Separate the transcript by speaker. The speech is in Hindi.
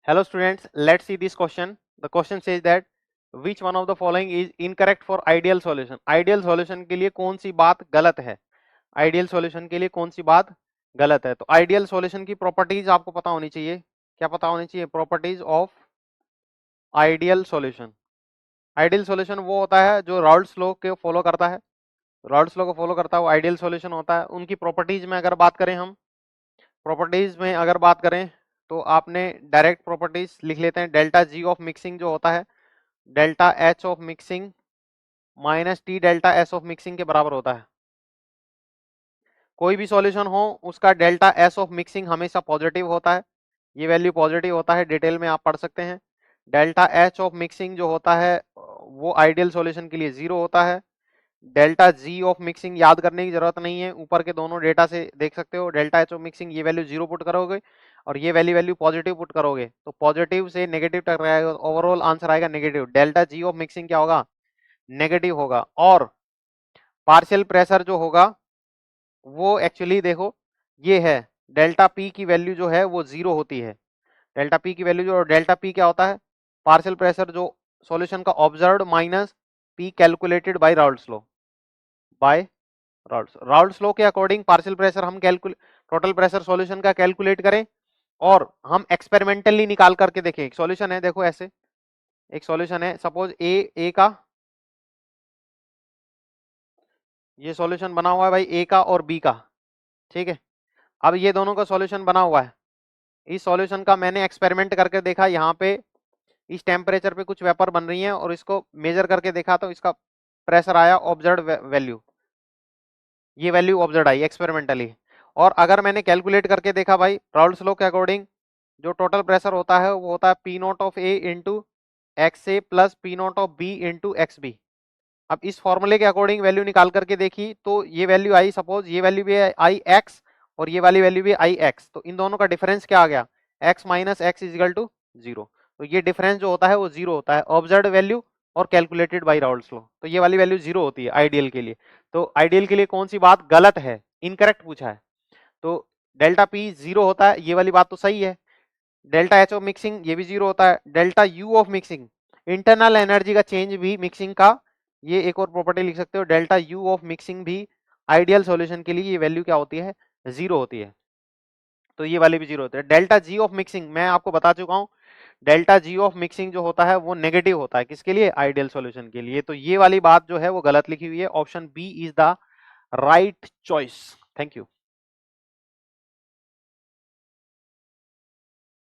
Speaker 1: Hello students, let's see this question. The question says that which one of the following is incorrect for ideal solution. Ideal solution के लिए कौन सी बात गलत है? Ideal solution के लिए कौन सी बात गलत है? तो ideal solution की properties आपको पता होनी चाहिए. क्या पता होनी चाहिए? Properties of ideal solution. Ideal solution वो होता है जो Raoult's law के follow करता है. Raoult's law को follow करता है वो ideal solution होता है. उनकी properties में अगर बात करें हम, properties में अगर बात करें तो आपने डायरेक्ट प्रॉपर्टीज लिख लेते हैं. डेल्टा जी ऑफ मिक्सिंग जो होता है delta H of mixing minus T delta S of mixing के बराबर होता है. कोई भी सॉल्यूशन हो उसका डेल्टा एस ऑफ मिक्सिंग हमेशा पॉजिटिव होता है. ये वैल्यू पॉजिटिव होता है, डिटेल में आप पढ़ सकते हैं. डेल्टा एच ऑफ मिक्सिंग जो होता है वो आइडियल सॉल्यूशन के लिए 0 होता है. डेल्टा जी ऑफ मिक्सिंग याद करने की जरूरत नहीं है, ऊपर के दोनों डेटा से देख सकते हो. डेल्टा एच ऑफ मिक्सिंग ये वैल्यू 0 पुट करोगे और ये वैल्यू पॉजिटिव पुट करोगे तो पॉजिटिव से नेगेटिव टकराएगा, ओवरऑल आंसर आएगा negative. Delta G of mixing क्या होगा? नेगेटिव होगा. और पार्शियल प्रेशर जो होगा वो एक्चुअली देखो ये है डेल्टा पी की वैल्यू जो है वो 0 होती है. डेल्टा पी की वैल्यू जो डेल्टा पी क्या होता है? पार्शियल प्रेशर जो सॉल्यूशन का observed minus P calculated by Raoult's law. By Raoult's law के अकॉर्डिंग पार्शियल प्रेशर हम टोटल प्रेशर सॉल्यूशन का कैलकुलेट करें और हम एक्सपेरिमेंटली निकाल करके देखें. एक सॉल्यूशन है, देखो ऐसे एक सॉल्यूशन है, सपोज ए का ये सॉल्यूशन बना हुआ है भाई ए का और बी का. ठीक है, अब ये दोनों का सॉल्यूशन बना हुआ है. इस सॉल्यूशन का मैंने एक्सपेरिमेंट करके देखा, यहाँ पे इस टेम्परेचर पे कुछ वेपर बन रही है और इसको मेजर करके देखा तो इसका प्रेशर आया ऑब्जर्व्ड वैल्यू, ये वैल्यू ऑब्जर्व आई एक्सपेरिमेंटली. और अगर मैंने कैलकुलेट करके देखा भाई राउल्ट्स लॉ के अकॉर्डिंग जो टोटल प्रेशर होता है वो होता है P naught of A into X A plus P naught of B into X B. अब इस फॉर्मूले के अकॉर्डिंग वैल्यू निकाल करके देखी तो ये वैल्यू आई, सपोज ये वैल्यू भी आई एक्स और ये वाली वैल्यू भी आई एक्स, तो इन दोनों का डिफरेंस क्या आ गया? X minus X is equal to 0. तो ये डिफरेंस जो होता है वो 0 होता है ऑब्जर्व्ड वैल्यू और कैलकुलेटेड बाय राउल्ट्स लॉ. तो ये वाली वैल्यू 0 होती है आइडियल के लिए. तो आइडियल के लिए कौन सी बात गलत है? इनकरेक्ट पूछा है. तो डेल्टा पी 0 होता है, ये वाली बात तो सही है. डेल्टा एच ऑफ मिक्सिंग ये भी 0 होता है. Delta U of mixing internal energy का चेंज भी मिक्सिंग का, ये एक और प्रॉपर्टी लिख सकते हो. डेल्टा यू ऑफ मिक्सिंग भी आइडियल सॉल्यूशन के लिए ये वैल्यू क्या होती है? 0 होती है. तो ये वाली भी 0 होती है. डेल्टा जी ऑफ मिक्सिंग मैं आपको बता चुका हूं, डेल्टा जी ऑफ मिक्सिंग जो होता है वो नेगेटिव होता है. किसके लिए? आइडियल सॉल्यूशन के लिए. तो ये वाली बात जो है वो गलत लिखी हुई है. Option B is the right choice. Thank you.